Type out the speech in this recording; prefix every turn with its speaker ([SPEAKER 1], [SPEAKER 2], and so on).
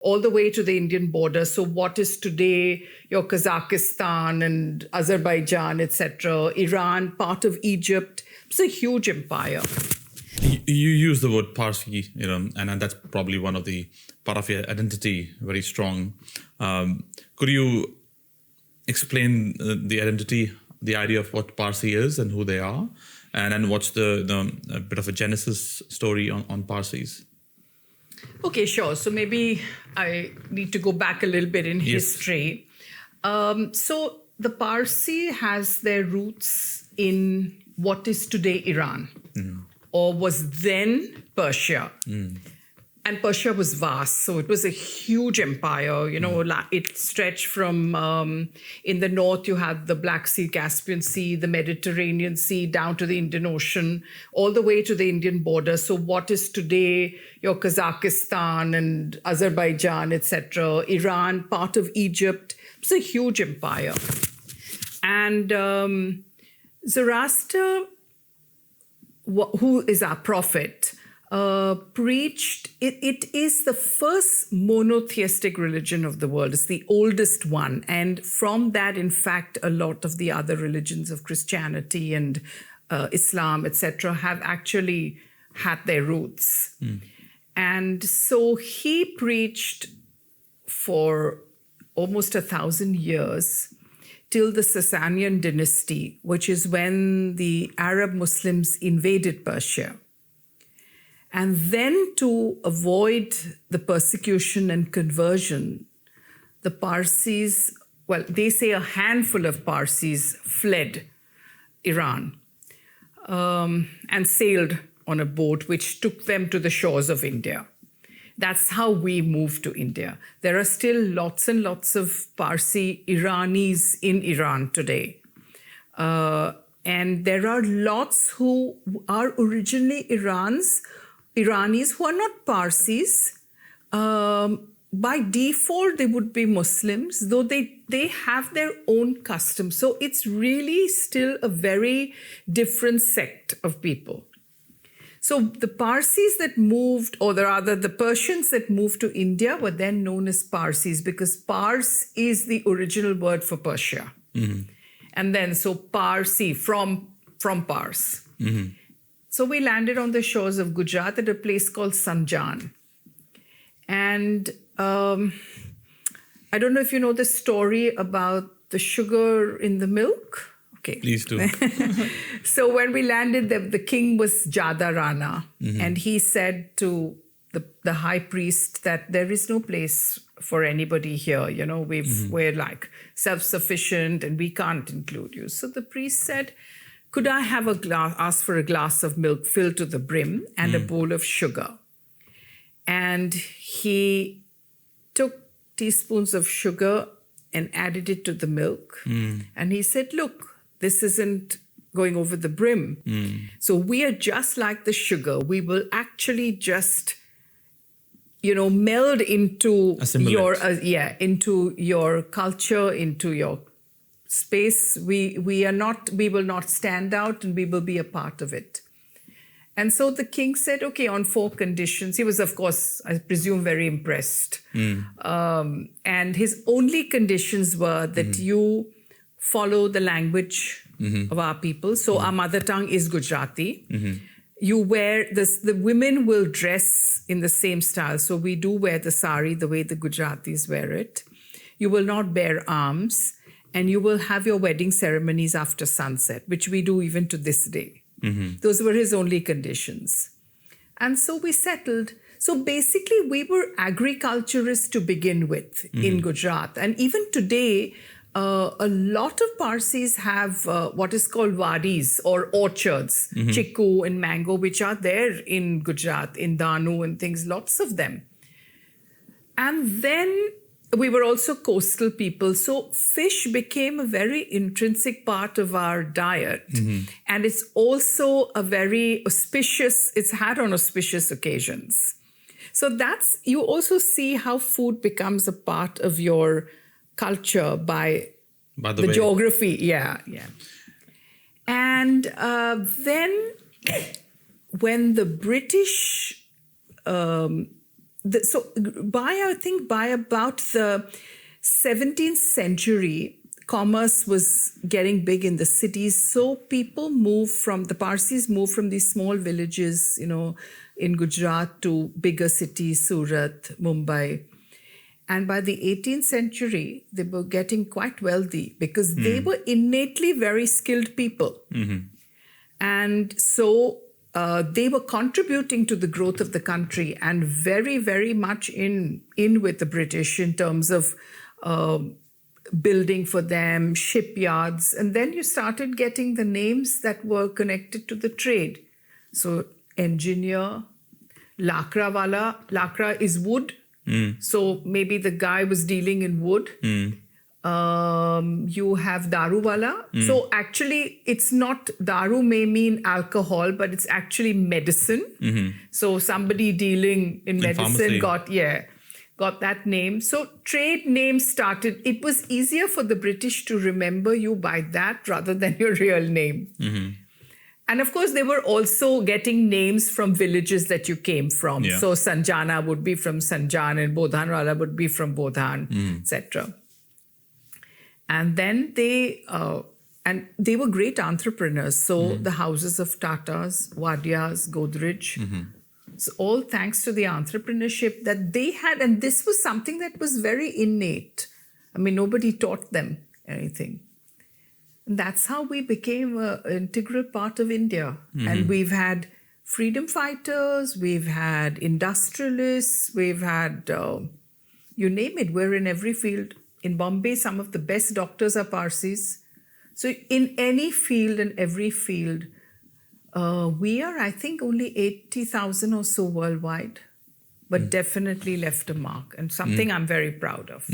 [SPEAKER 1] all the way to the Indian border. So what is today your Kazakhstan and Azerbaijan, etc., Iran, part of Egypt. It's a huge empire.
[SPEAKER 2] You use the word Parsi, and that's probably one of the part of your identity, very strong. Could you explain the identity, the idea of what Parsi is and who they are, and then what's the a bit of a genesis story on Parsis?
[SPEAKER 1] Okay, sure. So maybe I need to go back a little bit in history. So the Parsi has their roots in what is today Iran, or was then Persia. And Persia was vast, so it was a huge empire. It stretched from, in the north, you had the Black Sea, Caspian Sea, the Mediterranean Sea, down to the Indian Ocean, all the way to the Indian border. So what is today your Kazakhstan and Azerbaijan, etc., Iran, part of Egypt. It's a huge empire. And Zoroaster, who is our prophet, preached, it is the first monotheistic religion of the world. It's the oldest one. And from that, in fact, a lot of the other religions of Christianity and Islam, etc., have actually had their roots. And so he preached for almost 1,000 years till the Sasanian dynasty, which is when the Arab Muslims invaded Persia. And then to avoid the persecution and conversion, the Parsis, well, they say a handful of Parsis fled Iran and sailed on a boat which took them to the shores of India. That's how we moved to India. There are still lots and lots of Parsi Iranis in Iran today. And there are lots who are originally Iranis who are not Parsis. By default, they would be Muslims, though they have their own customs. So it's really still a very different sect of people. So the Parsis that moved, or rather the Persians that moved to India were then known as Parsis because Pars is the original word for Persia. And then so Parsi, from Pars. So we landed on the shores of Gujarat at a place called Sanjan. And I don't know if you know the story about the sugar in the milk. Okay.
[SPEAKER 2] Please do.
[SPEAKER 1] So when we landed, the king was Jada Rana. And he said to the high priest that there is no place for anybody here. We're like self-sufficient and we can't include you. So the priest said, could I have ask for a glass of milk filled to the brim and a bowl of sugar? And he took teaspoons of sugar and added it to the milk. And he said, look, this isn't going over the brim. So we are just like the sugar. We will actually just, meld into into your culture, into your space. We will not stand out and we will be a part of it. And so the king said, okay, on 4 conditions. He was, of course, I presume, very impressed. And his only conditions were that you follow the language of our people. So our mother tongue is Gujarati. You wear this, the women will dress in the same style. So we do wear the sari the way the Gujaratis wear it. You will not bear arms. And you will have your wedding ceremonies after sunset, which we do even to this day. Those were his only conditions. And so we settled. So basically, we were agriculturists to begin with in Gujarat. And even today, a lot of Parsis have what is called wadis or orchards, chiku and mango, which are there in Gujarat, in Danu and things, lots of them. And then we were also coastal people. So fish became a very intrinsic part of our diet. And it's also a very auspicious, it's had on auspicious occasions. So you also see how food becomes a part of your culture by the geography. Yeah. And then when the British I think by about the 17th century, commerce was getting big in the cities. So the Parsis moved from these small villages, in Gujarat to bigger cities, Surat, Mumbai. And by the 18th century, they were getting quite wealthy because they were innately very skilled people. And so they were contributing to the growth of the country and very, very much in with the British in terms of building for them, shipyards. And then you started getting the names that were connected to the trade. So engineer, lakra wala. Lakra is wood. So maybe the guy was dealing in wood. You have daru wala. So actually, it's not daru may mean alcohol, but it's actually medicine. So somebody dealing in medicine
[SPEAKER 2] pharmacy.
[SPEAKER 1] got that name. So trade names started. It was easier for the British to remember you by that rather than your real name. And of course, they were also getting names from villages that you came from.
[SPEAKER 2] Yeah.
[SPEAKER 1] So Sanjana would be from Sanjan and Bodhanwala would be from Bodhan, etc. And then they were great entrepreneurs. So the houses of Tatas, Wadias, Godrej, so all thanks to the entrepreneurship that they had. And this was something that was very innate. I mean, nobody taught them anything. And that's how we became an integral part of India. And we've had freedom fighters, we've had industrialists, we've had, you name it, we're in every field. In Bombay, some of the best doctors are Parsis. So in any field and every field, we are, I think, only 80,000 or so worldwide, but definitely left a mark and something I'm very proud of.